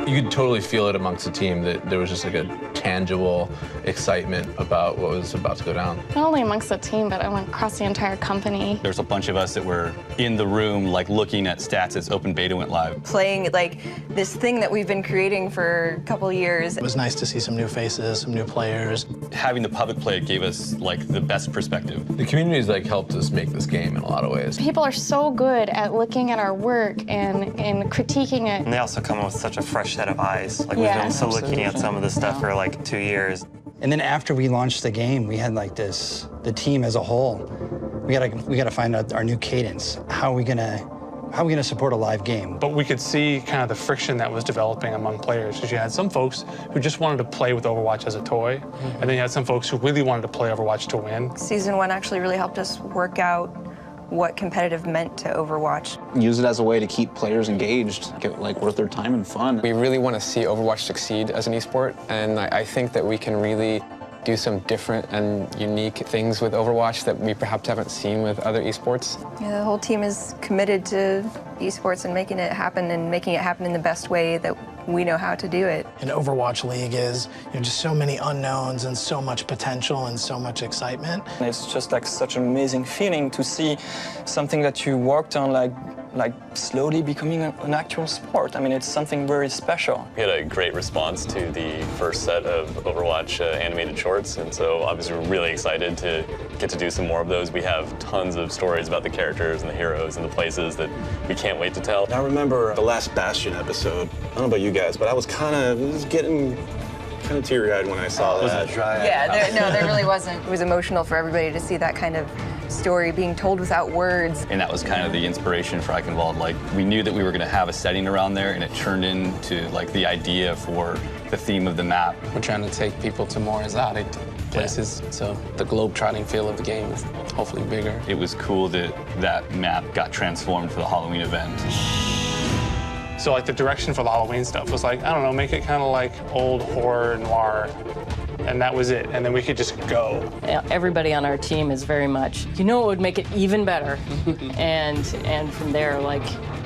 You could totally feel it amongst the team that there was just like a tangible excitement about what was about to go down. Not only amongst the team, but I went across the entire company. There's a bunch of us that were in the room, like looking at stats as open beta went live. Playing like this thing that we've been creating for a couple of years. It was nice to see some new faces, some new players. Having the public play gave us like the best perspective. The community's like helped us make this game in a lot of ways. People are so good at looking at our work and critiquing it. And they also come with such a fresh set of eyes. Like we've Yeah. been so looking at some of this stuff for like 2 years. And then after we launched the game, we had like this, the team as a whole, we gotta find out our new cadence. How are we gonna support a live game? But we could see kind of the friction that was developing among players, because you had some folks who just wanted to play with Overwatch as a toy, and then you had some folks who really wanted to play Overwatch to win. Season 1 actually really helped us work out what competitive meant to Overwatch. Use it as a way to keep players engaged, get like worth their time and fun. We really want to see Overwatch succeed as an esport, and I think that we can really do some different and unique things with Overwatch that we perhaps haven't seen with other esports. Yeah, the whole team is committed to esports and making it happen in the best way that we know how to do it. And Overwatch League is just so many unknowns and so much potential and so much excitement. And it's just like such an amazing feeling to see something that you worked on like slowly becoming an actual sport. I mean, it's something very special. We had a great response to the first set of Overwatch animated shorts, and so obviously we're really excited to get to do some more of those. We have tons of stories about the characters and the heroes and the places that we can't wait to tell. I remember the last Bastion episode. I don't know about you guys, but I was getting kind of teary-eyed when I saw that. Was it dry? Yeah, there really wasn't. It was emotional for everybody to see that kind of story being told without words. And that was kind of the inspiration for Eichenwald. Like, we knew that we were going to have a setting around there, and it turned into like the idea for the theme of the map. We're trying to take people to more exotic places, so the globe-trotting feel of the game is hopefully bigger. It was cool that that map got transformed for the Halloween event. So like the direction for the Halloween stuff was like, I don't know, make it kind of like old horror noir. And that was it. And then we could just go. Everybody on our team is very much, what would make it even better? and from there, like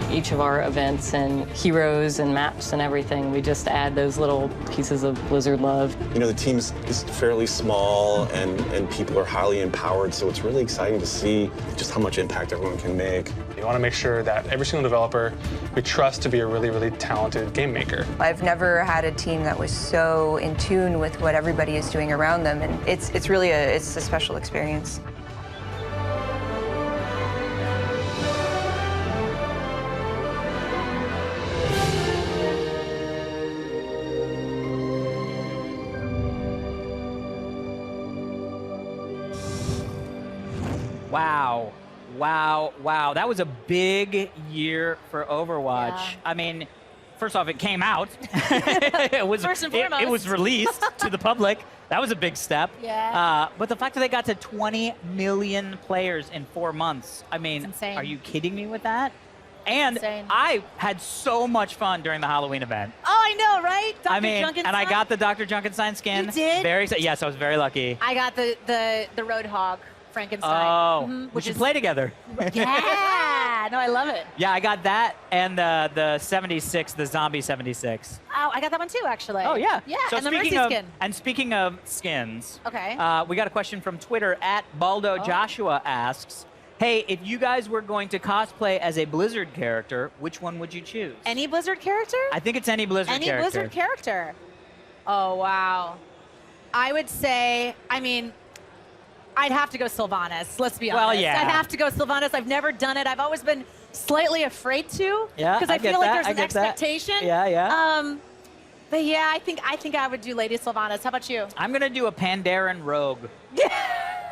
each of our events and heroes and maps and everything, we just add those little pieces of Blizzard love. The team is fairly small and people are highly empowered, so it's really exciting to see just how much impact everyone can make. You want to make sure that every single developer we trust to be a really, really talented game maker. I've never had a team that was so in tune with what everybody is doing around them, and it's really a special experience. Wow. Wow, wow. That was a big year for Overwatch. Yeah. I mean, first off, it came out. It was, First and foremost. It was released to the public. That was a big step. Yeah. But the fact that they got to 20 million players in 4 months, I mean, insane. are you kidding me with that? And Insane. I had so much fun during the Halloween event. Oh, I know, right? Dr. I mean, Junkenstein? and I got the Dr. Junkenstein skin. You did? Yes, I was very lucky. I got the Roadhog Frankenstein. Oh, we should play together. Yeah, no, I love it. Yeah, I got that and the 76, the zombie 76. Oh, I got that one too, actually. Oh, yeah. Yeah, So and the Mercy speaking of, skin. And speaking of skins, Okay. we got a question from Twitter at Baldo Joshua asks, hey, if you guys were going to cosplay as a Blizzard character, which one would you choose? Any Blizzard character? I think it's any Blizzard character. Any Blizzard character. Oh, wow. I would say, I'd have to go Sylvanas, let's be honest. Well, yeah. I'd have to go Sylvanas. I've never done it. I've always been slightly afraid to. Yeah, Because I I get feel like that. there's I an get that. expectation. Yeah. But yeah, I think I would do Lady Sylvanas. How about you? I'm going to do a Pandaren rogue.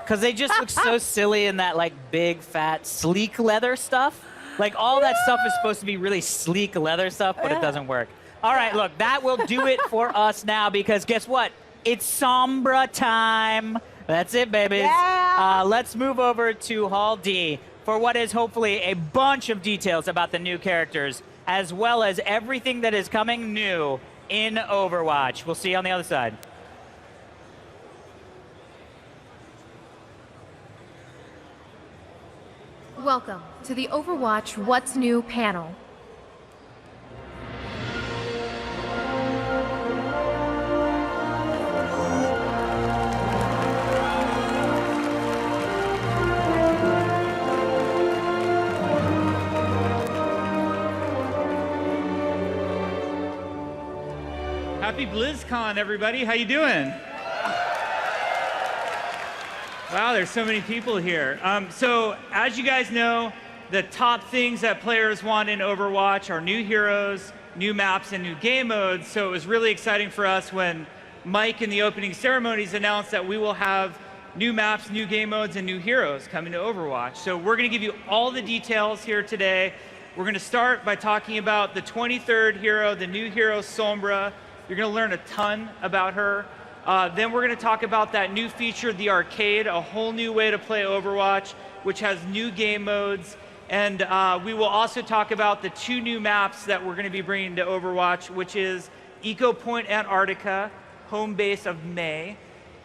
Because they just look so silly in that, like, big, fat, sleek leather stuff. Like, all that stuff is supposed to be really sleek leather stuff, but it doesn't work. All right, look, that will do it for us now, because guess what? It's Sombra time. That's it, babies. Yeah. Let's move over to Hall D for what is hopefully a bunch of details about the new characters, as well as everything that is coming new in Overwatch. We'll see you on the other side. Welcome to the Overwatch What's New panel. Happy BlizzCon, everybody. How you doing? Wow, there's so many people here. So as you guys know, the top things that players want in Overwatch are new heroes, new maps, and new game modes. So it was really exciting for us when Mike in the opening ceremonies announced that we will have new maps, new game modes, and new heroes coming to Overwatch. So we're going to give you all the details here today. We're going to start by talking about the 23rd hero, the new hero Sombra. You're going to learn a ton about her. Then we're going to talk about that new feature, the Arcade, a whole new way to play Overwatch, which has new game modes. And we will also talk about the 2 new maps that we're going to be bringing to Overwatch, which is Eco Point Antarctica, home base of Mei,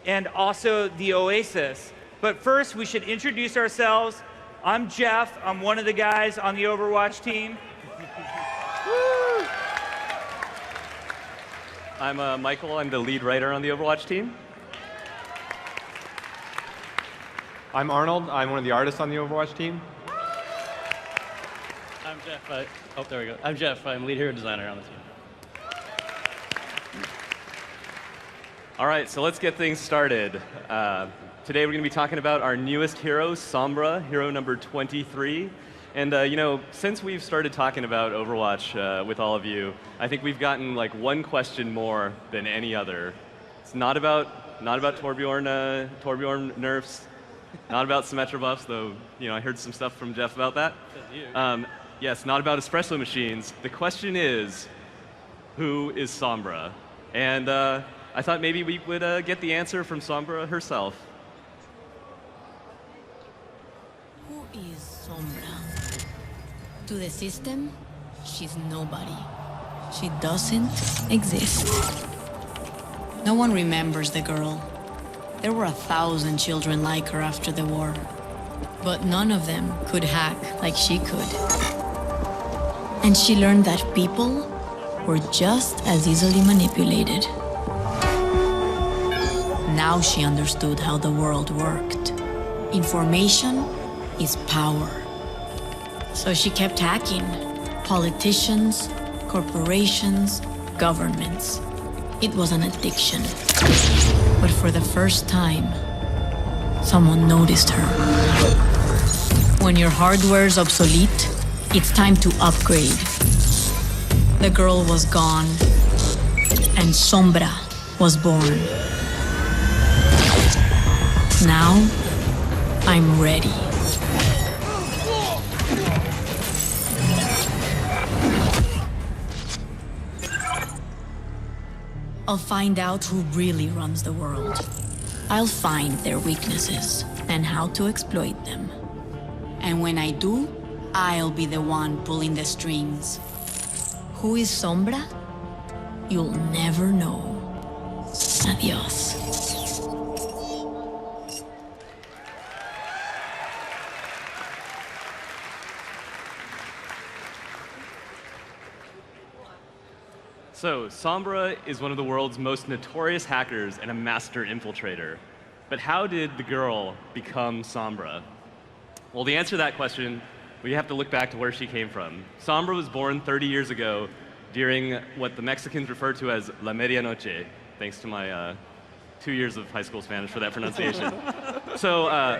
and also the Oasis. But first, we should introduce ourselves. I'm Jeff. I'm one of the guys on the Overwatch team. I'm Michael. I'm the lead writer on the Overwatch team. I'm Arnold. I'm one of the artists on the Overwatch team. I'm Jeff. Oh, there we go. I'm Jeff. I'm lead hero designer on the team. All right, so let's get things started. Today we're going to be talking about our newest hero, Sombra, hero number 23. And you know, since we've started talking about Overwatch with all of you, I think we've gotten like one question more than any other. It's not about Torbjorn nerfs, not about Symmetra buffs, though you know I heard some stuff from Jeff about that. Yes, not about espresso machines. The question is, who is Sombra? And I thought maybe we would get the answer from Sombra herself. Who is Sombra? To the system, she's nobody. She doesn't exist. No one remembers the girl. There were 1,000 children like her after the war. But none of them could hack like she could. And she learned that people were just as easily manipulated. Now she understood how the world worked. Information is power. So she kept hacking politicians, corporations, governments. It was an addiction. But for the first time, someone noticed her. When your hardware's obsolete, it's time to upgrade. The girl was gone, and Sombra was born. Now, I'm ready. I'll find out who really runs the world. I'll find their weaknesses and how to exploit them. And when I do, I'll be the one pulling the strings. Who is Sombra? You'll never know. Adios. So, Sombra is one of the world's most notorious hackers and a master infiltrator. But how did the girl become Sombra? Well, the answer to that question, we have to look back to where she came from. Sombra was born 30 years ago during what the Mexicans refer to as La Medianoche, thanks to my 2 years of high school Spanish for that pronunciation. So La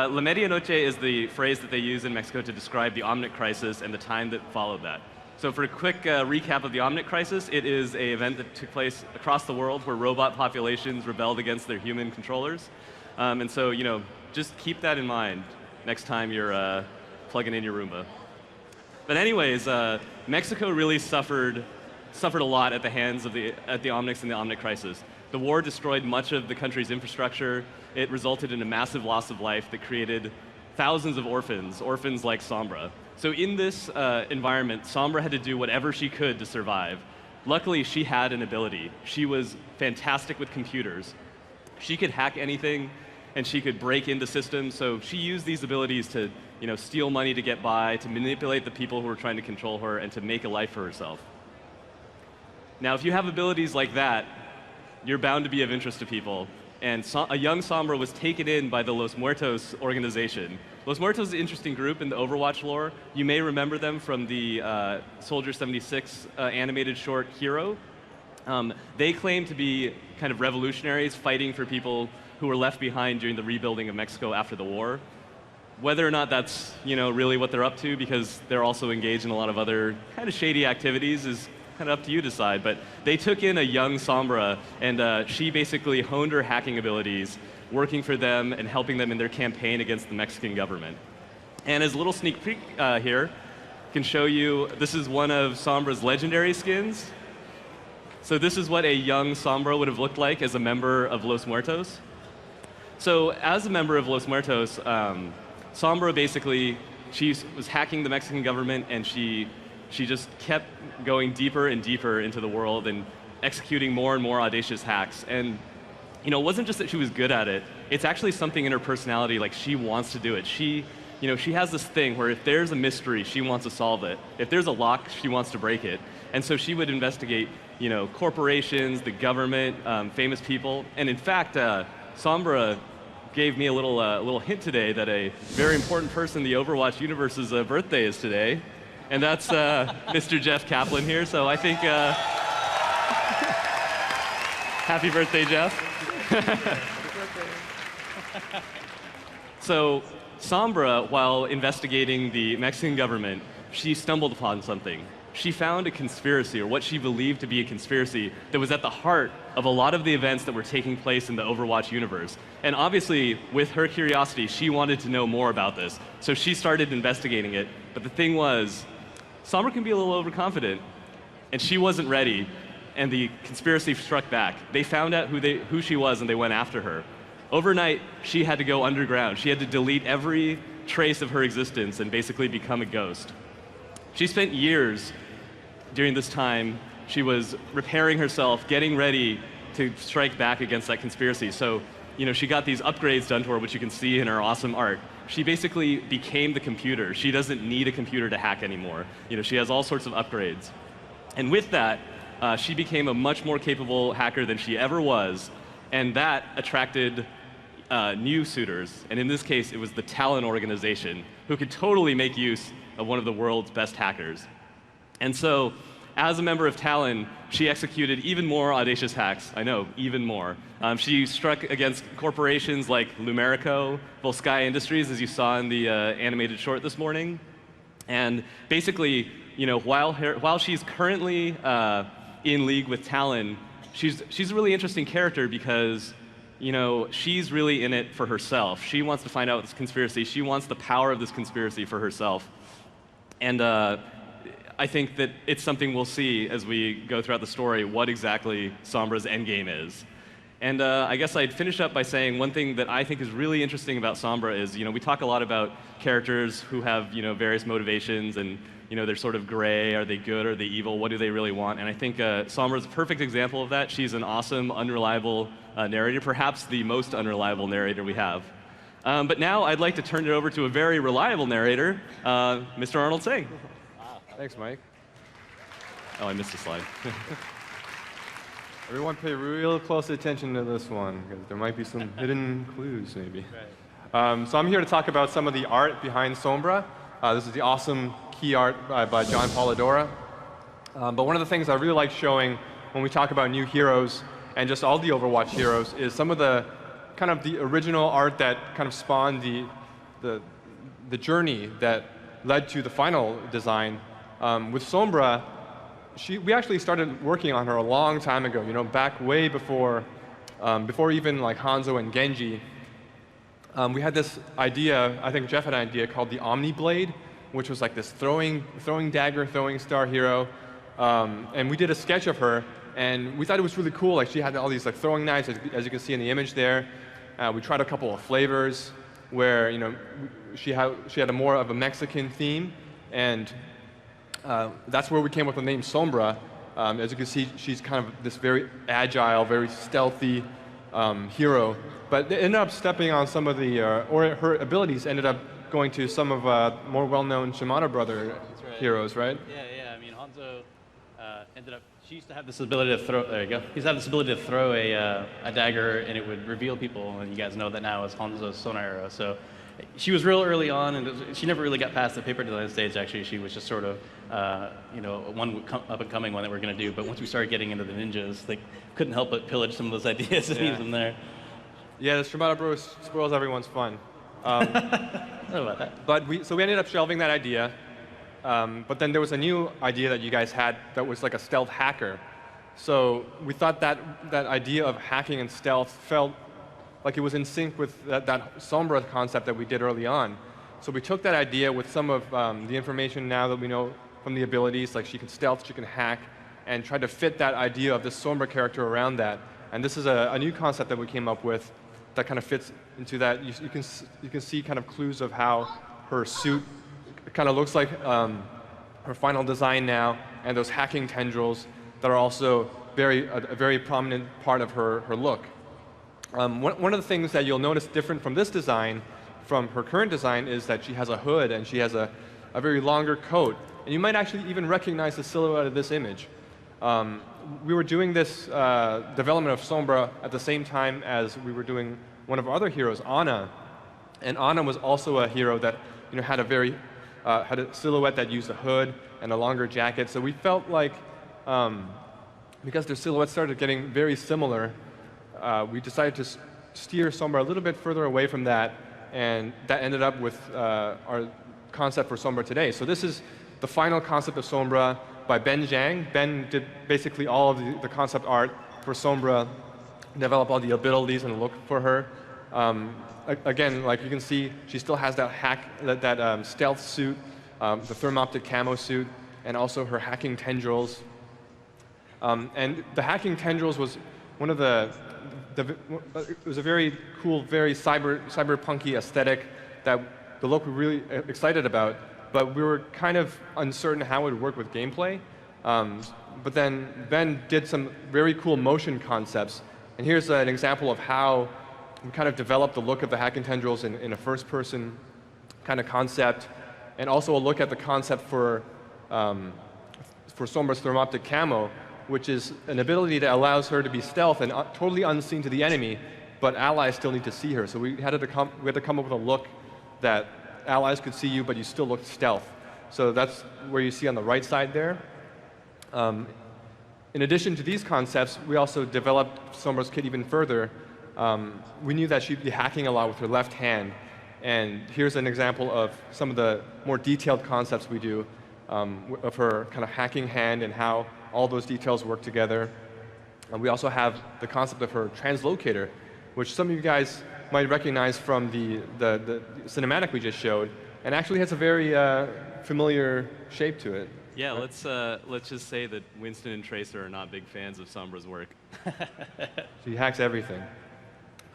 Medianoche is the phrase that they use in Mexico to describe the Omnic Crisis and the time that followed that. So for a quick recap of the Omnic Crisis, it is an event that took place across the world where robot populations rebelled against their human controllers. And so, you know, just keep that in mind next time you're plugging in your Roomba. But anyways, Mexico really suffered a lot at the hands of the Omnics and the Omnic Crisis. The war destroyed much of the country's infrastructure. It resulted in a massive loss of life that created thousands of orphans like Sombra. So in this environment, Sombra had to do whatever she could to survive. Luckily, she had an ability. She was fantastic with computers. She could hack anything, and she could break into systems. So she used these abilities to, you know, steal money to get by, to manipulate the people who were trying to control her, and to make a life for herself. Now, if you have abilities like that, you're bound to be of interest to people. And a young Sombra was taken in by the Los Muertos organization. Los Muertos is an interesting group in the Overwatch lore. You may remember them from the Soldier 76 animated short Hero. They claim to be kind of revolutionaries fighting for people who were left behind during the rebuilding of Mexico after the war. Whether or not that's really what they're up to, because they're also engaged in a lot of other kind of shady activities, is kind of up to you to decide. But they took in a young Sombra, and she basically honed her hacking abilities, working for them and helping them in their campaign against the Mexican government. And as a little sneak peek here, I can show you, this is one of Sombra's legendary skins. So this is what a young Sombra would have looked like as a member of Los Muertos. So as a member of Los Muertos, Sombra basically, she was hacking the Mexican government, and she just kept going deeper and deeper into the world and executing more and more audacious hacks. And it wasn't just that she was good at it, it's actually something in her personality, like she wants to do it. She has this thing where if there's a mystery, she wants to solve it. If there's a lock, she wants to break it. And so she would investigate, corporations, the government, famous people. And in fact, Sombra gave me a little hint today that a very important person in the Overwatch universe's birthday is today. And that's Mr. Jeff Kaplan here. So I think, happy birthday, Jeff. So Sombra, while investigating the Mexican government, she stumbled upon something. She found a conspiracy, or what she believed to be a conspiracy, that was at the heart of a lot of the events that were taking place in the Overwatch universe. And obviously, with her curiosity, she wanted to know more about this. So she started investigating it. But the thing was, Sombra can be a little overconfident, and she wasn't ready, and the conspiracy struck back. They found out who she was, and they went after her. Overnight, she had to go underground. She had to delete every trace of her existence and basically become a ghost. She spent years during this time. She was repairing herself, getting ready to strike back against that conspiracy. So, she got these upgrades done to her, which you can see in her awesome art. She basically became the computer. She doesn't need a computer to hack anymore. She has all sorts of upgrades. And with that, she became a much more capable hacker than she ever was, and that attracted new suitors. And in this case, it was the Talon organization, who could totally make use of one of the world's best hackers. And so, as a member of Talon, she executed even more audacious hacks. I know, even more. She struck against corporations like Lumerico, Volsky Industries, as you saw in the animated short this morning. And basically, while she's currently in league with Talon, she's a really interesting character because she's really in it for herself. She wants to find out this conspiracy. She wants the power of this conspiracy for herself. And I think that it's something we'll see as we go throughout the story, what exactly Sombra's endgame is. And I guess I'd finish up by saying one thing that I think is really interesting about Sombra is, we talk a lot about characters who have, various motivations, and, they're sort of gray. Are they good? Are they evil? What do they really want? And I think Sombra's a perfect example of that. She's an awesome, unreliable narrator, perhaps the most unreliable narrator we have. But now I'd like to turn it over to a very reliable narrator, Mr. Arnold Singh. Thanks, Mike. Oh, I missed a slide. Everyone pay real close attention to this one, because there might be some hidden clues, maybe. Right. So I'm here to talk about some of the art behind Sombra. This is the awesome key art by John Polidora. But one of the things I really like showing when we talk about new heroes, and just all the Overwatch heroes, is some of the kind of the original art that kind of spawned the journey that led to the final design. With Sombra, we actually started working on her a long time ago, back way before even like Hanzo and Genji. We had this idea, I think Jeff had an idea called the Omni Blade, which was like this throwing dagger, throwing star hero. And we did a sketch of her, and we thought it was really cool. Like, she had all these like throwing knives, as you can see in the image there. We tried a couple of flavors where she had a more of a Mexican theme, and that's where we came up with the name Sombra. As you can see, she's kind of this very agile, very stealthy hero. But they ended up stepping on some of the, or her abilities ended up going to some of more well-known Shimano brother heroes, right? Yeah. I mean, Hanzo ended up. She used to have this ability to throw. There you go. He used to have this ability to throw a dagger, and it would reveal people. And you guys know that now as Hanzo's sonar arrow. So she was real early on, and she never really got past the paper design stage. Actually, she was just sort of, one up and coming one that we're going to do. But once we started getting into the ninjas, they couldn't help but pillage some of those ideas and use them there. Yeah, the Shibata Bros spoils everyone's fun. I don't know about that. But we ended up shelving that idea. But then there was a new idea that you guys had that was like a stealth hacker. So we thought that idea of hacking and stealth felt like it was in sync with that Sombra concept that we did early on. So we took that idea with some of the information now that we know from the abilities, like she can stealth, she can hack, and tried to fit that idea of this Sombra character around that. And this is a new concept that we came up with that kind of fits into that. You can see kind of clues of how her suit kind of looks like her final design now, and those hacking tendrils that are also a very prominent part of her look. One of the things that you'll notice different from this design, from her current design, is that she has a hood and she has a very longer coat. And you might actually even recognize the silhouette of this image. We were doing this development of Sombra at the same time as we were doing one of our other heroes, Ana. And Ana was also a hero that had a silhouette that used a hood and a longer jacket. So we felt like, because their silhouettes started getting very similar, we decided to steer Sombra a little bit further away from that, and that ended up with our concept for Sombra today. So this is the final concept of Sombra by Ben Zhang. Ben did basically all of the concept art for Sombra, developed all the abilities and look for her. Again, like you can see, she still has that stealth suit, the thermoptic camo suit, and also her hacking tendrils. And the hacking tendrils was one of it was a very cool, very cyberpunky aesthetic that the look we're really excited about, but we were kind of uncertain how it would work with gameplay. But then Ben did some very cool motion concepts, and here's an example of how we kind of developed the look of the hacking tendrils in a first-person kind of concept, and also a look at the concept for Sombra's thermoptic camo, which is an ability that allows her to be stealth and totally unseen to the enemy, but allies still need to see her. So we had to come up with a look that allies could see you, but you still looked stealth. So that's where you see on the right side there. In addition to these concepts, we also developed Sombra's kit even further. We knew that she'd be hacking a lot with her left hand, and here's an example of some of the more detailed concepts we do of her kind of hacking hand and how all those details work together. And we also have the concept of her translocator, which some of you guys might recognize from the cinematic we just showed, and actually has a very familiar shape to it. Yeah, let's just say that Winston and Tracer are not big fans of Sombra's work. She hacks everything.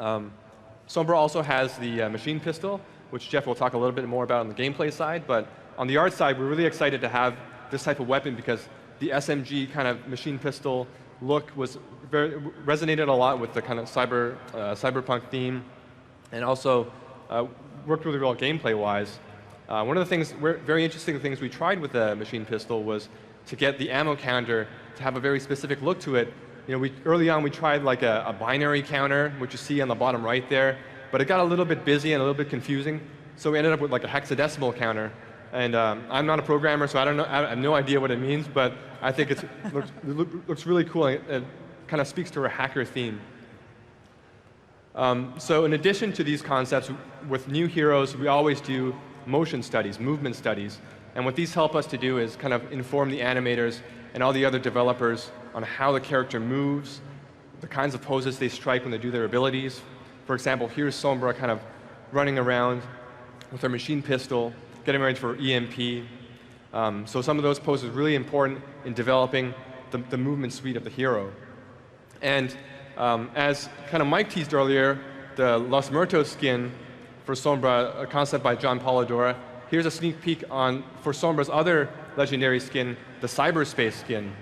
Sombra also has the machine pistol, which Jeff will talk a little bit more about on the gameplay side, but on the art side, we're really excited to have this type of weapon because the SMG kind of machine pistol look resonated a lot with the kind of cyberpunk theme, and also worked really well gameplay-wise. One of the things, very interesting things we tried with the machine pistol was to get the ammo counter to have a very specific look to it. Early on we tried like a binary counter, which you see on the bottom right there, but it got a little bit busy and a little bit confusing, so we ended up with like a hexadecimal counter. And I'm not a programmer, so I have no idea what it means, but I think it looks really cool, and it kind of speaks to our hacker theme. So in addition to these concepts, with new heroes, we always do motion studies, movement studies. And what these help us to do is kind of inform the animators and all the other developers on how the character moves, the kinds of poses they strike when they do their abilities. For example, here's Sombra kind of running around with her machine pistol, getting ready for EMP. So some of those poses are really important in developing the movement suite of the hero. And as kind of Mike teased earlier, the Los Muertos skin for Sombra, a concept by John Polidoro, here's a sneak peek for Sombra's other legendary skin, the cyberspace skin.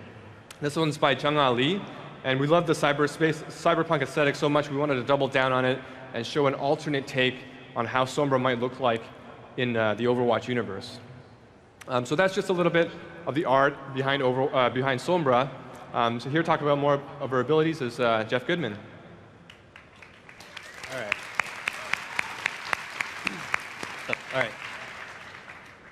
This one's by Chung Ali, and we love the cyberpunk aesthetic so much we wanted to double down on it and show an alternate take on how Sombra might look like in the Overwatch universe. So that's just a little bit of the art behind Sombra. So here to talk about more of her abilities is Jeff Goodman. All right.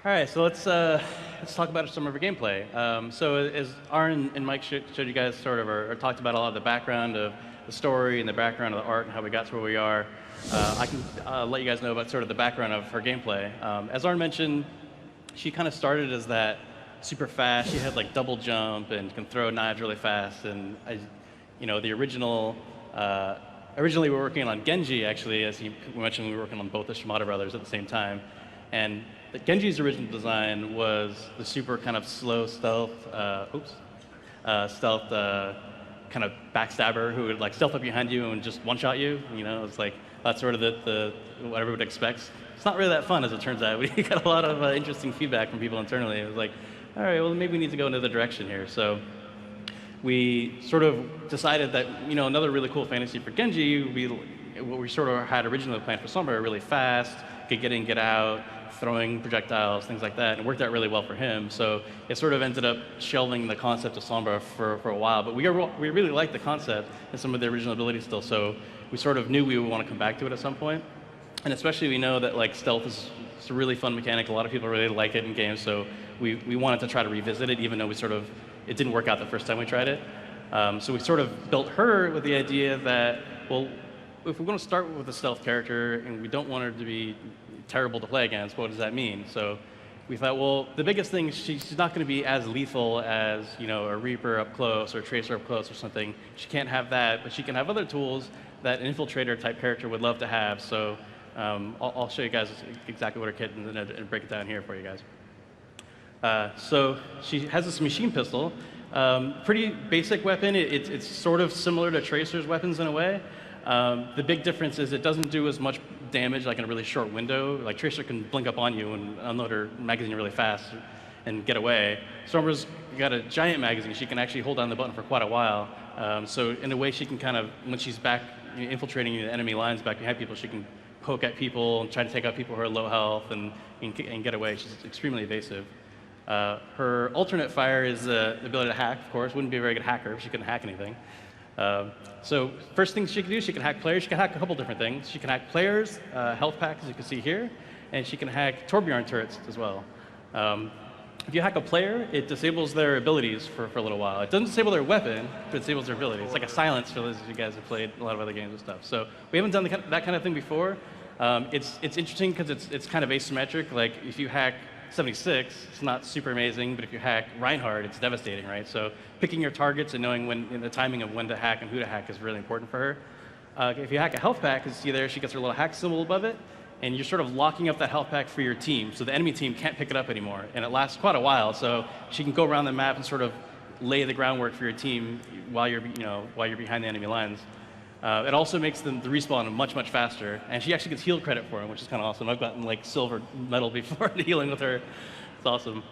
All right, so let's talk about some of our gameplay. So as Aaron and Mike showed you guys sort of, or talked about a lot of the background of the story and the background of the art and how we got to where we are, I can let you guys know about sort of the background of her gameplay. As Aaron mentioned, she kind of started as that super fast. She had like double jump and can throw knives really fast. And the original, originally we were working on Genji actually, as we mentioned, we were working on both the Shimada brothers at the same time. And Genji's original design was the super kind of slow stealth, stealth kind of backstabber who would like stealth up behind you and just one-shot you. It's like that's sort of what everyone expects. It's not really that fun, as it turns out. We got a lot of interesting feedback from people internally. It was like, all right, well maybe we need to go another direction here. So we sort of decided that another really cool fantasy for Genji would be what we sort of had originally planned for Sombra, really fast, could get in, get out, throwing projectiles, things like that, and it worked out really well for him. So it sort of ended up shelving the concept of Sombra for a while, but we really liked the concept and some of the original abilities still, so we sort of knew we would want to come back to it at some point. And especially we know that like stealth is a really fun mechanic. A lot of people really like it in games, so we wanted to try to revisit it, even though it didn't work out the first time we tried it. So we sort of built her with the idea that, well, if we're going to start with a stealth character and we don't want her to be terrible to play against, what does that mean? So we thought, well, the biggest thing is she's not going to be as lethal as a Reaper up close or a Tracer up close or something. She can't have that, but she can have other tools that an infiltrator type character would love to have. So I'll show you guys exactly what her kit is and break it down here for you guys. So she has this machine pistol, pretty basic weapon. It's sort of similar to Tracer's weapons in a way. The big difference is it doesn't do as much damage like in a really short window. Like Tracer can blink up on you and unload her magazine really fast and get away. Sombra's got a giant magazine. She can actually hold down the button for quite a while. So in a way she can kind of, when she's back infiltrating the enemy lines back behind people, she can poke at people and try to take out people who are low health and get away. She's extremely evasive. Her alternate fire is the ability to hack, of course. Wouldn't be a very good hacker if she couldn't hack anything. So first thing she can do, she can hack players. She can hack a couple different things. She can hack players, health pack, as you can see here, and she can hack Torbjorn turrets as well. If you hack a player, it disables their abilities for a little while. It doesn't disable their weapon, but it disables their abilities. It's like a silence for those of you guys who played a lot of other games and stuff. So we haven't done that kind of thing before. It's interesting because it's kind of asymmetric. Like if you hack 76, it's not super amazing, but if you hack Reinhardt, it's devastating, right? So picking your targets and knowing the timing of when to hack and who to hack is really important for her. If you hack a health pack, as you see there, she gets her little hack symbol above it, and you're sort of locking up that health pack for your team, so the enemy team can't pick it up anymore, and it lasts quite a while, so she can go around the map and sort of lay the groundwork for your team while you're behind the enemy lines. It also makes the respawn much, much faster, and she actually gets heal credit for it, which is kind of awesome. I've gotten like silver medal before healing with her. It's awesome.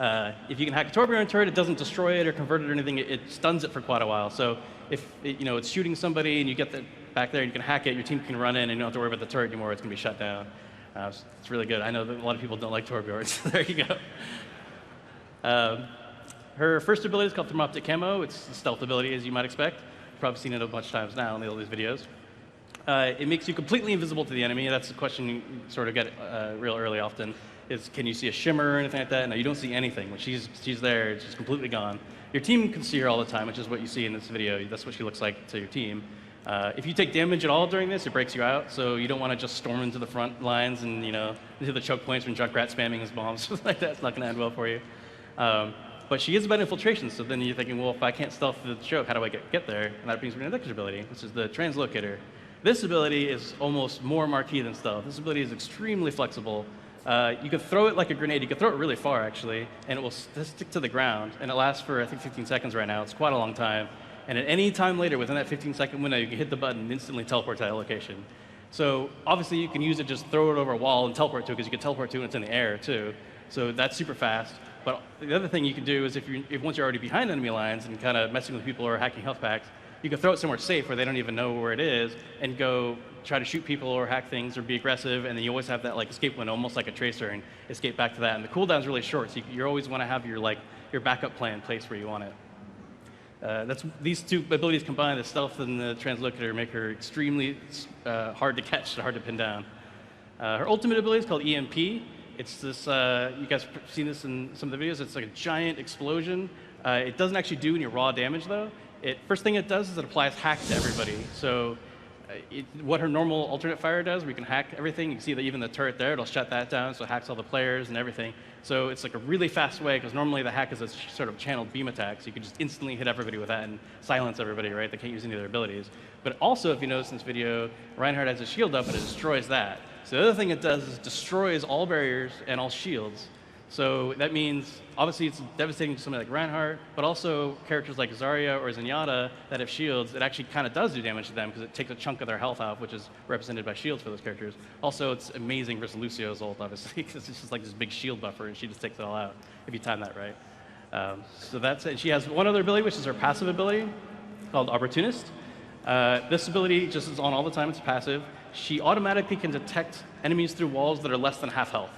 If you can hack a Torbjorn turret, it doesn't destroy it or convert it or anything. It stuns it for quite a while. So if it's shooting somebody and you get back there and you can hack it, your team can run in and you don't have to worry about the turret anymore. It's going to be shut down. It's really good. I know that a lot of people don't like Torbjorn, so there you go. Her first ability is called Thermoptic Camo. It's a stealth ability, as you might expect. You've probably seen it a bunch of times now in all these videos. It makes you completely invisible to the enemy. That's the question you sort of get real early often, is can you see a shimmer or anything like that? No, you don't see anything. When she's there, she's completely gone. Your team can see her all the time, which is what you see in this video. That's what she looks like to your team. If you take damage at all during this, it breaks you out, so you don't want to just storm into the front lines and into the choke points when Junkrat spamming his bombs, something like that. It's not going to end well for you. But she is about infiltration, so then you're thinking, well, if I can't stealth the choke, how do I get there? And that brings me to the next ability, which is the Translocator. This ability is almost more marquee than stealth. This ability is extremely flexible. You can throw it like a grenade. You can throw it really far, actually, and it will stick to the ground. And it lasts for, I think, 15 seconds right now. It's quite a long time. And at any time later, within that 15-second window, you can hit the button and instantly teleport to that location. So obviously, you can use it, just throw it over a wall and teleport to it, because you can teleport to it and it's in the air, too. So that's super fast. But the other thing you can do is if once you're already behind enemy lines and kind of messing with people who are hacking health packs, you can throw it somewhere safe where they don't even know where it is and go try to shoot people or hack things or be aggressive, and then you always have that like escape window, almost like a Tracer, and escape back to that. And the cooldown's really short, so you always want to have your backup plan placed where you want it. These two abilities combined, the stealth and the Translocator, make her extremely hard to catch, hard to pin down. Her ultimate ability is called EMP. It's this, you guys have seen this in some of the videos, it's like a giant explosion. It doesn't actually do any raw damage though. First thing it does is it applies hack to everybody. So what her normal alternate fire does, where you can hack everything, you can see that even the turret there, it'll shut that down, so it hacks all the players and everything. So it's like a really fast way, because normally the hack is a sort of channeled beam attack, so you can just instantly hit everybody with that and silence everybody, right? They can't use any of their abilities. But also, if you notice in this video, Reinhardt has a shield up and it destroys that. So the other thing it does is destroys all barriers and all shields. So that means, obviously it's devastating to somebody like Reinhardt, but also characters like Zarya or Zenyatta that have shields, it actually kind of does do damage to them because it takes a chunk of their health out, which is represented by shields for those characters. Also, it's amazing versus Lucio's ult, obviously, because it's just like this big shield buffer and she just takes it all out, if you time that right. So that's it. She has one other ability, which is her passive ability, called Opportunist. This ability just is on all the time, it's passive. She automatically can detect enemies through walls that are less than half health.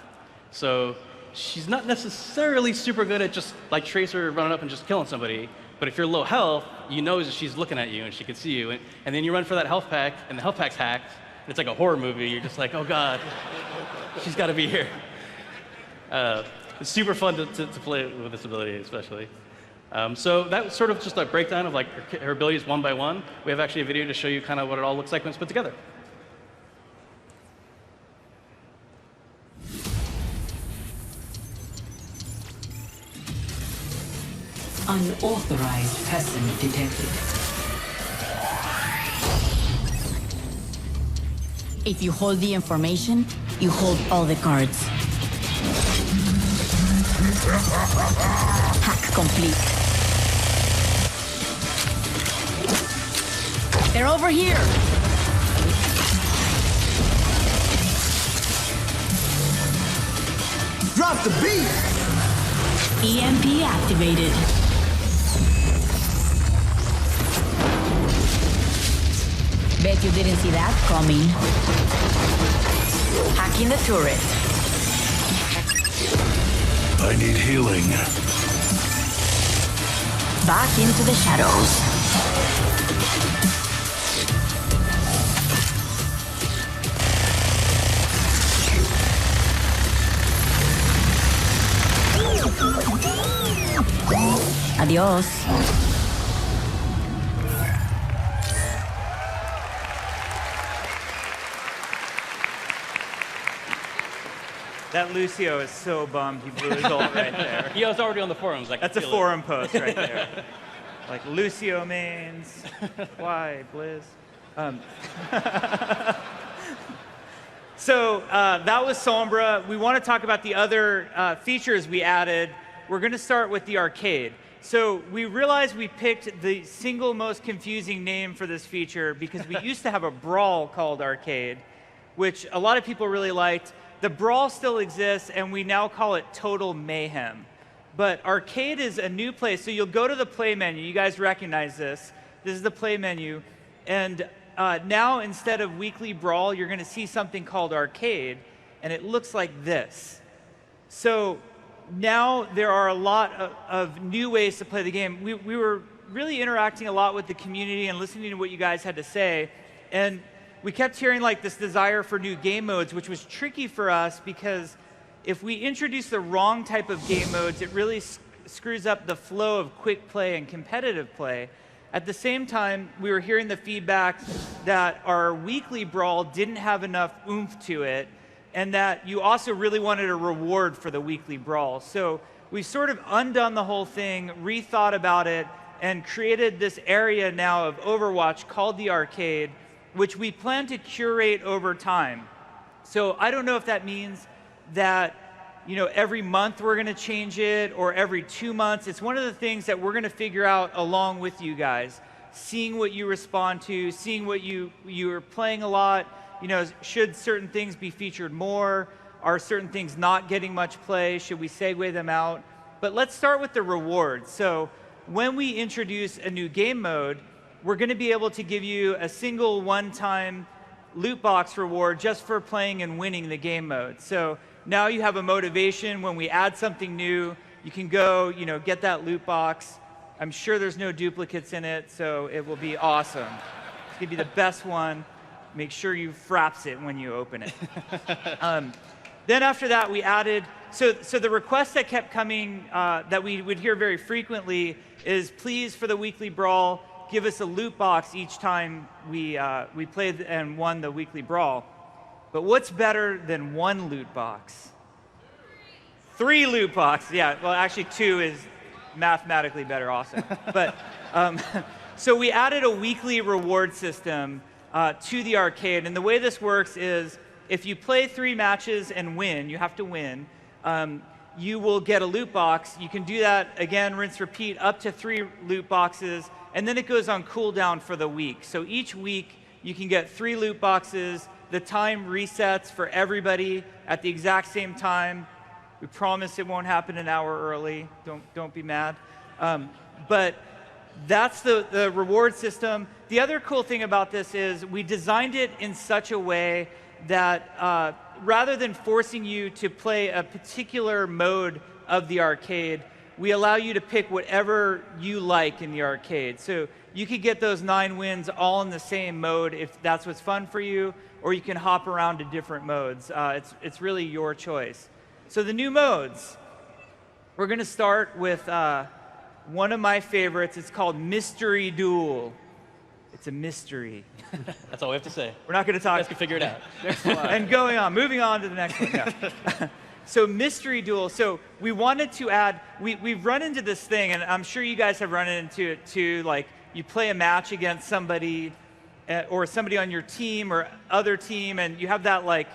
So she's not necessarily super good at just like Tracer running up and just killing somebody, but if you're low health, you know that she's looking at you and she can see you, and then you run for that health pack, and the health pack's hacked, and it's like a horror movie. You're just like, oh god, she's got to be here. It's super fun to play with this ability, especially. So that was sort of just a breakdown of like her abilities one by one. We have actually a video to show you kind of what it all looks like when it's put together. Unauthorized person detected. If you hold the information, you hold all the cards. Hack complete. They're over here. Drop the beat! EMP activated. Bet you didn't see that coming. Hacking the turret. I need healing. Back into the shadows. Adios. That Lucio is so bummed he blew his ult right there. He was already on the forums. That's a forum post right there. Like, Lucio mains. Why, Blizz? So that was Sombra. We want to talk about the other features we added. We're going to start with the arcade. So we realized we picked the single most confusing name for this feature because we used to have a brawl called Arcade, which a lot of people really liked. The brawl still exists, and we now call it Total Mayhem. But Arcade is a new place. So you'll go to the play menu. You guys recognize this. This is the play menu. And now, instead of Weekly Brawl, you're going to see something called Arcade, and it looks like this. So now there are a lot of new ways to play the game. We were really interacting a lot with the community and listening to what you guys had to say. And we kept hearing like this desire for new game modes, which was tricky for us because if we introduce the wrong type of game modes, it really screws up the flow of quick play and competitive play. At the same time, we were hearing the feedback that our weekly brawl didn't have enough oomph to it, and that you also really wanted a reward for the weekly brawl. So we sort of undone the whole thing, rethought about it, and created this area now of Overwatch called the Arcade, which we plan to curate over time. So I don't know if that means that every month we're going to change it or every 2 months. It's one of the things that we're going to figure out along with you guys, seeing what you respond to, seeing what you're playing a lot. Should certain things be featured more? Are certain things not getting much play? Should we segue them out? But let's start with the rewards. So when we introduce a new game mode, we're going to be able to give you a single one-time loot box reward just for playing and winning the game mode. So now you have a motivation. When we add something new, you can go, get that loot box. I'm sure there's no duplicates in it, so it will be awesome. It's going to be the best one. Make sure you fraps it when you open it. Then after that, we added, so the request that kept coming that we would hear very frequently is, please, for the weekly brawl, give us a loot box each time we played and won the weekly brawl. But what's better than one loot box? 3 loot boxes. Yeah, well, actually 2 is mathematically better also. But so we added a weekly reward system to the arcade. And the way this works is if you play 3 matches and win, you have to win, you will get a loot box. You can do that again, rinse, repeat, up to 3 loot boxes. And then it goes on cooldown for the week. So each week you can get 3 loot boxes. The time resets for everybody at the exact same time. We promise it won't happen an hour early. Don't be mad. But that's the reward system. The other cool thing about this is we designed it in such a way that rather than forcing you to play a particular mode of the arcade, we allow you to pick whatever you like in the arcade. So you could get those 9 wins all in the same mode if that's what's fun for you, or you can hop around to different modes. It's really your choice. So the new modes, we're going to start with one of my favorites. It's called Mystery Duel. It's a mystery. That's all we have to say. We're not going to talk. You guys can figure it out. And moving on to the next one. Yeah. So Mystery Duel. So we wanted to add, we've run into this thing, and I'm sure you guys have run into it too, like you play a match against somebody or somebody on your team or other team, and you have that like,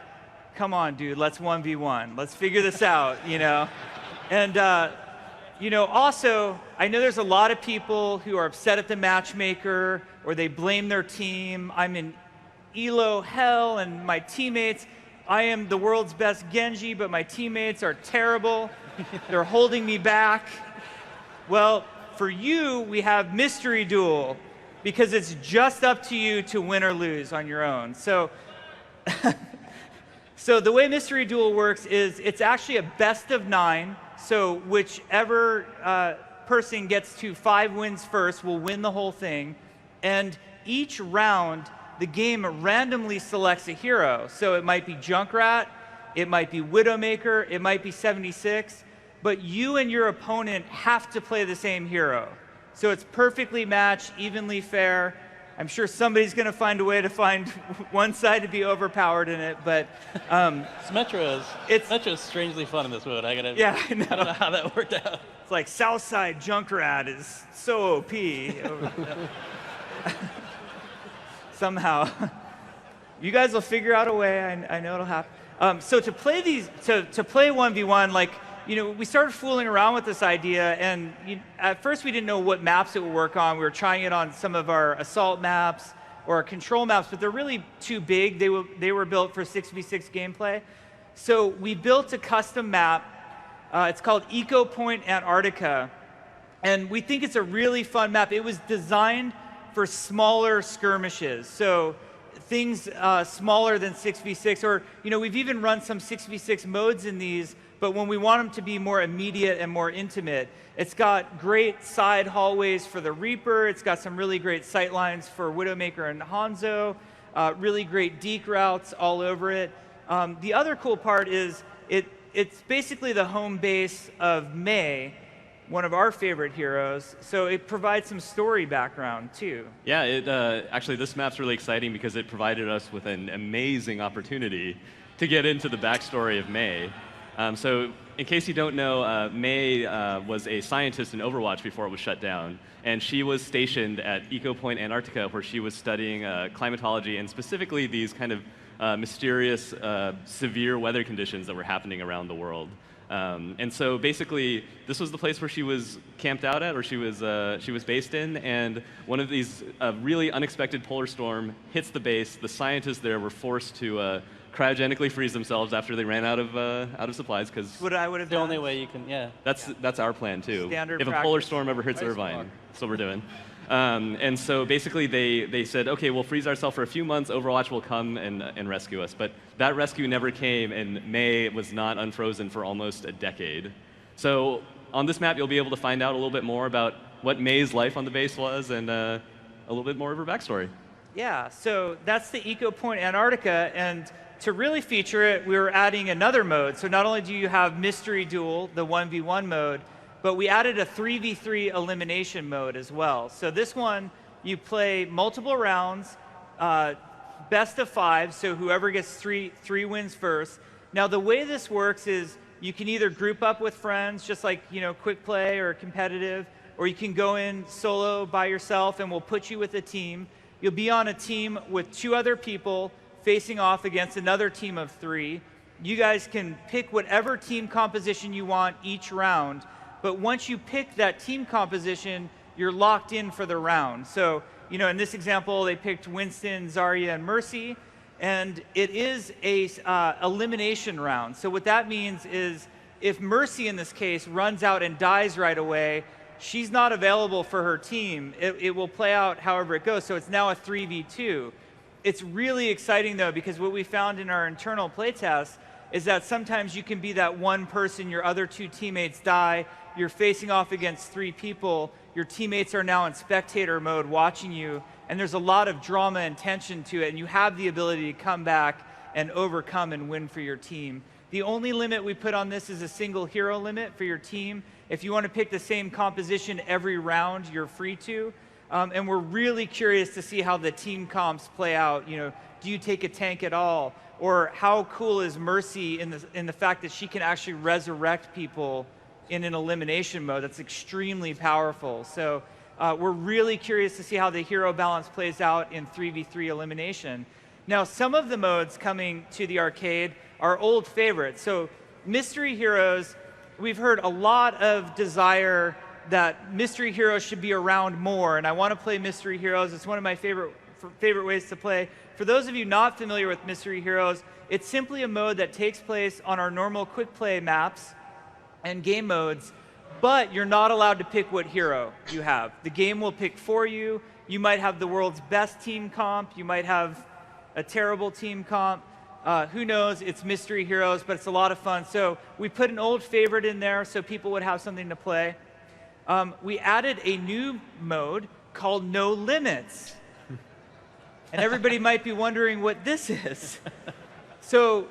come on, dude, let's 1v1. Let's figure this out, you know? And, also, I know there's a lot of people who are upset at the matchmaker or they blame their team. I'm in ELO hell and my teammates, I am the world's best Genji, but my teammates are terrible. They're holding me back. Well, for you, we have Mystery Duel because it's just up to you to win or lose on your own. So, so the way Mystery Duel works is it's actually a best of 9. So whichever person gets to 5 wins first will win the whole thing. And each round, the game randomly selects a hero. So it might be Junkrat, it might be Widowmaker, it might be 76, but you and your opponent have to play the same hero. So it's perfectly matched, evenly fair. I'm sure somebody's going to find a way to find one side to be overpowered in it, but Symmetra is strangely fun in this mode. I don't know how that worked out. It's like Southside Junkrat is so OP. Somehow. You guys will figure out a way. I know it'll happen. So to play to play 1v1, like, we started fooling around with this idea, and at first we didn't know what maps it would work on. We were trying it on some of our assault maps or our control maps, but they're really too big. They were built for 6v6 gameplay. So we built a custom map. It's called Eco Point Antarctica, and we think it's a really fun map. It was designed for smaller skirmishes, so things smaller than 6v6, or we've even run some 6v6 modes in these, but when we want them to be more immediate and more intimate. It's got great side hallways for the Reaper, it's got some really great sight lines for Widowmaker and Hanzo, really great deke routes all over it. The other cool part is it's basically the home base of Mei, one of our favorite heroes, so it provides some story background too. Yeah, actually this map's really exciting because it provided us with an amazing opportunity to get into the backstory of Mei. So in case you don't know, Mei was a scientist in Overwatch before it was shut down, and she was stationed at Eco Point Antarctica, where she was studying climatology and specifically these kind of mysterious, severe weather conditions that were happening around the world. And so basically, this was the place where she was camped out at, or she was based in, and one of these really unexpected polar storm hits the base. The scientists there were forced to cryogenically freeze themselves after they ran out of supplies, because what I would have the only way you can, That's our plan too. Standard if a polar storm ever hits Irvine, that's what we're doing. And so basically they said, okay, we'll freeze ourselves for a few months, Overwatch will come and rescue us. But that rescue never came, and Mei was not unfrozen for almost a decade. So on this map, you'll be able to find out a little bit more about what Mei's life on the base was, and a little bit more of her backstory. Yeah, so that's the Eco Point Antarctica, and to really feature it, we were adding another mode. So not only do you have Mystery Duel, the 1v1 mode, but we added a 3v3 elimination mode as well. So this one, you play multiple rounds, best of 5, so whoever gets three wins first. Now the way this works is you can either group up with friends, just like quick play or competitive, or you can go in solo by yourself and we'll put you with a team. You'll be on a team with 2 other people facing off against another team of 3. You guys can pick whatever team composition you want each round, but once you pick that team composition, you're locked in for the round. So, in this example, they picked Winston, Zarya, and Mercy, and it is a elimination round. So what that means is if Mercy, in this case, runs out and dies right away, she's not available for her team. It will play out however it goes, so it's now a 3v2. It's really exciting, though, because what we found in our internal playtest is that sometimes you can be that one person, your other 2 teammates die, you're facing off against 3 people, your teammates are now in spectator mode watching you, and there's a lot of drama and tension to it, and you have the ability to come back and overcome and win for your team. The only limit we put on this is a single hero limit for your team. If you want to pick the same composition every round, you're free to. And we're really curious to see how the team comps play out. Do you take a tank at all? Or how cool is Mercy in the fact that she can actually resurrect people in an elimination mode? That's extremely powerful. So we're really curious to see how the hero balance plays out in 3v3 elimination. Now, some of the modes coming to the arcade are old favorites. So Mystery Heroes, we've heard a lot of desire that Mystery Heroes should be around more, and I want to play Mystery Heroes. It's one of my favorite ways to play. For those of you not familiar with Mystery Heroes, it's simply a mode that takes place on our normal quick play maps and game modes, but you're not allowed to pick what hero you have. The game will pick for you. You might have the world's best team comp. You might have a terrible team comp. Who knows? It's Mystery Heroes, but it's a lot of fun. So we put an old favorite in there so people would have something to play. We added a new mode called No Limits. And everybody might be wondering what this is. So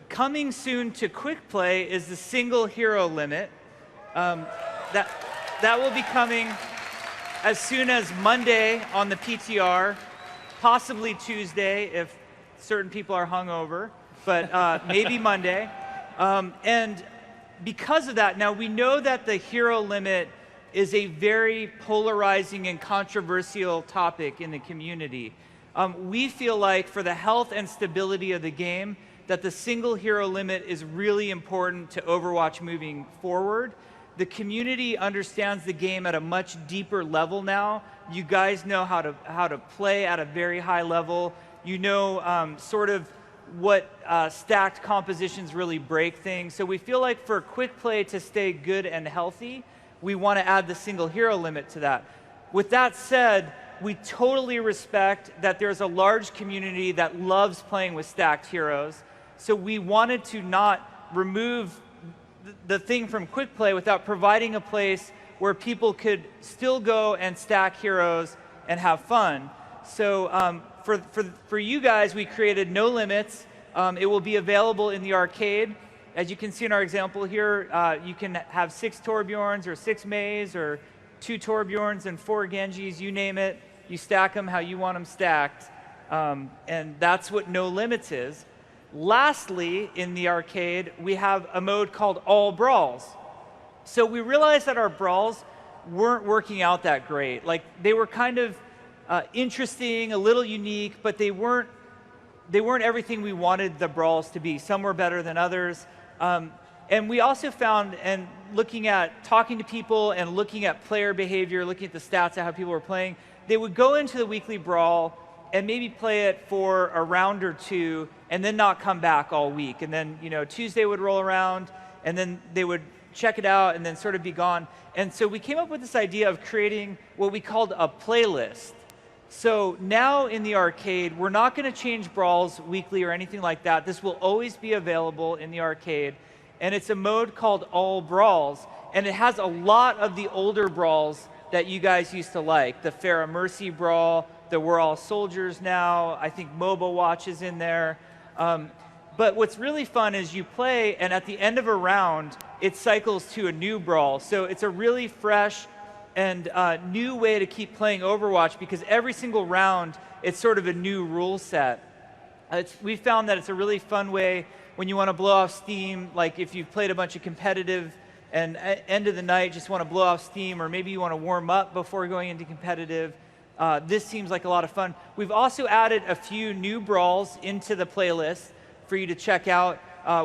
coming soon to Quick Play is the single hero limit. That will be coming as soon as Monday on the PTR, possibly Tuesday if certain people are hungover, but maybe Monday. And because of that, now we know that the hero limit is a very polarizing and controversial topic in the community. We feel like for the health and stability of the game, that the single hero limit is really important to Overwatch moving forward. The community understands the game at a much deeper level now. You guys know how to play at a very high level. You know sort of what stacked compositions really break things. So we feel like for Quick Play to stay good and healthy, we want to add the single hero limit to that. With that said, we totally respect that there's a large community that loves playing with stacked heroes. So we wanted to not remove the thing from Quick Play without providing a place where people could still go and stack heroes and have fun. So for you guys, we created No Limits. It will be available in the arcade. As you can see in our example here, you can have 6 Torbjorns or 6 Meis or 2 Torbjorns and 4 Genjis, you name it. You stack them how you want them stacked. And that's what No Limits is. Lastly, in the arcade, we have a mode called All Brawls. So we realized that our brawls weren't working out that great. Like, they were kind of interesting, a little unique, but they weren't everything we wanted the brawls to be. Some were better than others. And we also found, and talking to people and looking at player behavior, looking at the stats of how people were playing, they would go into the weekly brawl and maybe play it for a round or 2 and then not come back all week. And then, Tuesday would roll around and then they would check it out and then sort of be gone. And so we came up with this idea of creating what we called a playlist. So now in the arcade, we're not going to change brawls weekly or anything like that. This will always be available in the arcade. And it's a mode called All Brawls. And it has a lot of the older brawls that you guys used to like. The Pharah Mercy brawl, the We're All Soldiers Now. I think Mobile Watch is in there. But what's really fun is you play, and at the end of a round, it cycles to a new brawl. So it's a really fresh and new way to keep playing Overwatch, because every single round, it's sort of a new rule set. We found that it's a really fun way when you want to blow off steam, like if you've played a bunch of competitive and at end of the night just want to blow off steam, or maybe you want to warm up before going into competitive. This seems like a lot of fun. We've also added a few new brawls into the playlist for you to check out.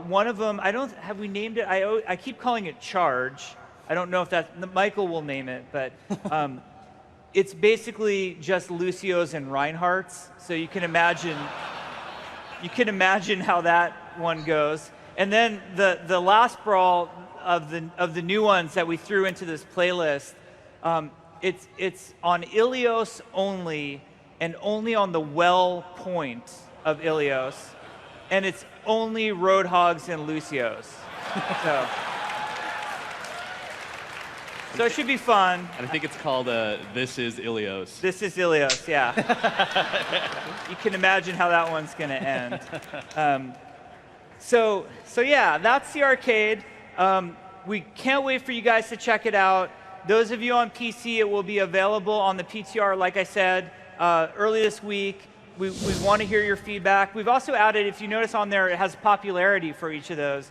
One of them, have we named it? I keep calling it Charge. I don't know if Michael will name it, but it's basically just Lucio's and Reinhardt's. So you can imagine how that one goes. And then the last brawl of the new ones that we threw into this playlist, it's on Ilios only, and only on the well point of Ilios. And it's only Roadhogs and Lucios. So it should be fun. And I think it's called This is Ilios. This is Ilios, yeah. You can imagine how that one's going to end. So yeah, that's the arcade. We can't wait for you guys to check it out. Those of you on PC, it will be available on the PTR, like I said, early this week. We want to hear your feedback. We've also added, if you notice on there, it has popularity for each of those.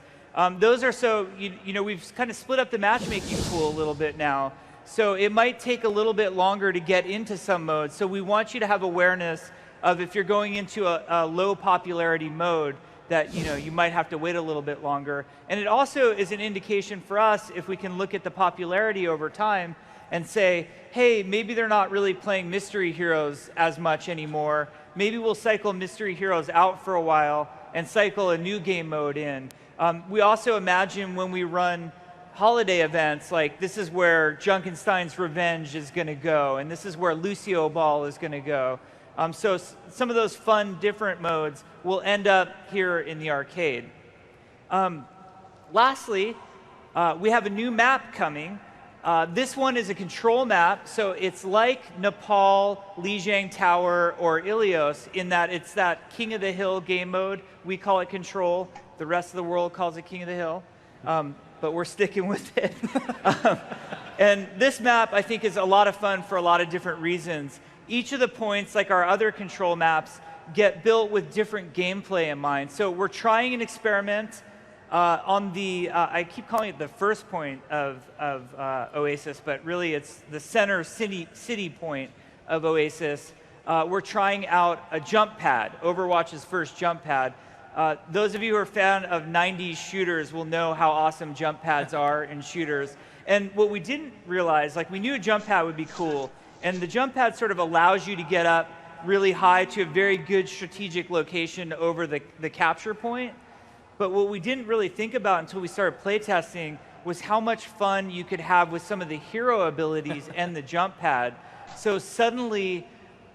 Those are so, we've kind of split up the matchmaking pool a little bit now. So it might take a little bit longer to get into some modes. So we want you to have awareness of if you're going into a low popularity mode, that you might have to wait a little bit longer. And it also is an indication for us if we can look at the popularity over time and say, hey, maybe they're not really playing Mystery Heroes as much anymore. Maybe we'll cycle Mystery Heroes out for a while and cycle a new game mode in. We also imagine when we run holiday events, like this is where Junkenstein's Revenge is going to go, and this is where Lucio Ball is going to go. So some of those fun, different modes will end up here in the arcade. Lastly, we have a new map coming. This one is a control map, so it's like Nepal, Lijiang Tower, or Ilios in that it's that King of the Hill game mode. We call it control. The rest of the world calls it King of the Hill, but we're sticking with it. And this map, I think, is a lot of fun for a lot of different reasons. Each of the points, like our other control maps, get built with different gameplay in mind. So we're trying an experiment on the, I keep calling it the first point of Oasis, but really it's the center city point of Oasis. We're trying out a jump pad, Overwatch's first jump pad. Those of you who are a fan of 90s shooters will know how awesome jump pads are in shooters. And what we didn't realize, like we knew a jump pad would be cool, and the jump pad sort of allows you to get up really high to a very good strategic location over the capture point. But what we didn't really think about until we started playtesting was how much fun you could have with some of the hero abilities and the jump pad. So suddenly,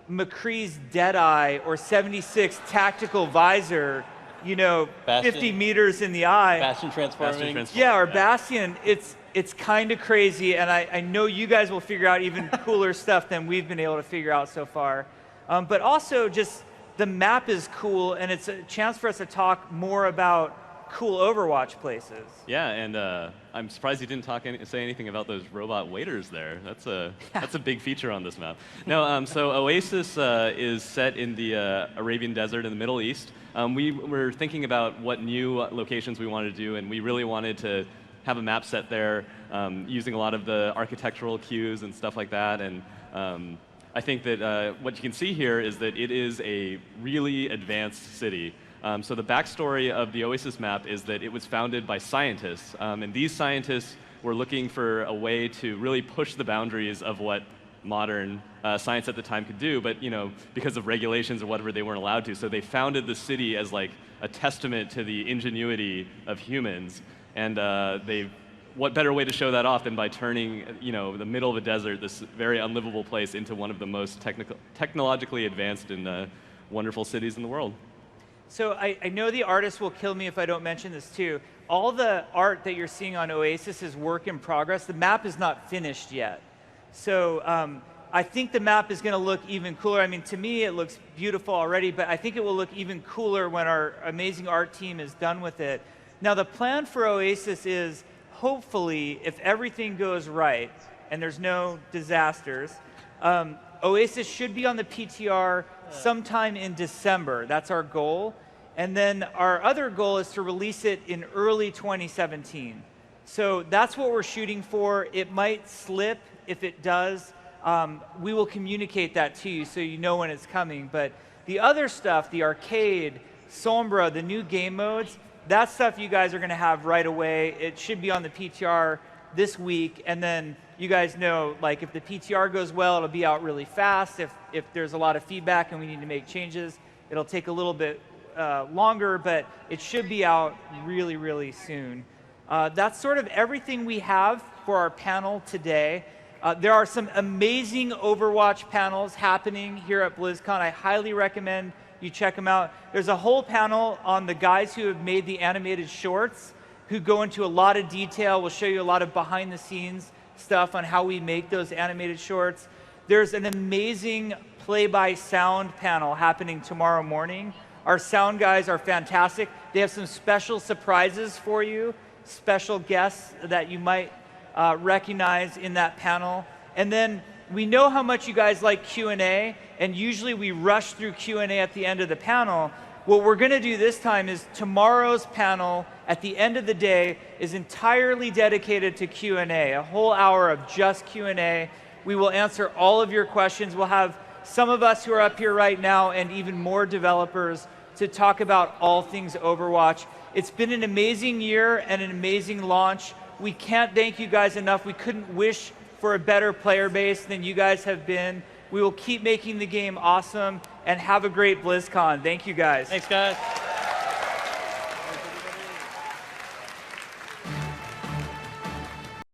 McCree's Deadeye or 76 Tactical Visor, Bastion. 50 meters in the eye. Bastion transforming. Yeah, or Bastion. It's kind of crazy, and I know you guys will figure out even cooler stuff than we've been able to figure out so far. But also, just the map is cool, and it's a chance for us to talk more about cool Overwatch places. Yeah, and I'm surprised you didn't say anything about those robot waiters there. That's a big feature on this map. No, so Oasis is set in the Arabian Desert in the Middle East. We were thinking about what new locations we wanted to do, and we really wanted to have a map set there using a lot of the architectural cues and stuff like that. And I think that what you can see here is that it is a really advanced city. So the backstory of the Oasis map is that it was founded by scientists, and these scientists were looking for a way to really push the boundaries of what modern science at the time could do, but because of regulations or whatever, they weren't allowed to. So they founded the city as like a testament to the ingenuity of humans, and what better way to show that off than by turning the middle of a desert, this very unlivable place, into one of the most technologically advanced and wonderful cities in the world. So I know the artist will kill me if I don't mention this too. All the art that you're seeing on Oasis is work in progress. The map is not finished yet. So I think the map is going to look even cooler. I mean, to me, it looks beautiful already, but I think it will look even cooler when our amazing art team is done with it. Now, the plan for Oasis is, hopefully, if everything goes right and there's no disasters, Oasis should be on the PTR sometime in December. That's our goal. And then our other goal is to release it in early 2017. So that's what we're shooting for. It might slip. If it does, we will communicate that to you so you know when it's coming. But the other stuff, the arcade, Sombra, the new game modes, that stuff you guys are going to have right away. It should be on the PTR this week. And then you guys know, like, if the PTR goes well, it'll be out really fast. If there's a lot of feedback and we need to make changes, it'll take a little bit longer, but it should be out really, really soon. That's sort of everything we have for our panel today. There are some amazing Overwatch panels happening here at BlizzCon. I highly recommend you check them out. There's a whole panel on the guys who have made the animated shorts, who go into a lot of detail. We'll show you a lot of behind-the-scenes stuff on how we make those animated shorts. There's an amazing play-by-sound panel happening tomorrow morning. Our sound guys are fantastic. They have some special surprises for you, special guests that you might recognize in that panel. And then we know how much you guys like Q&A, and usually we rush through Q&A at the end of the panel. What we're going to do this time is tomorrow's panel at the end of the day is entirely dedicated to Q&A, a whole hour of just Q&A. We will answer all of your questions. We'll have some of us who are up here right now and even more developers to talk about all things Overwatch. It's been an amazing year and an amazing launch. We can't thank you guys enough. We couldn't wish for a better player base than you guys have been. We will keep making the game awesome, and have a great BlizzCon. Thank you guys. Thanks, guys.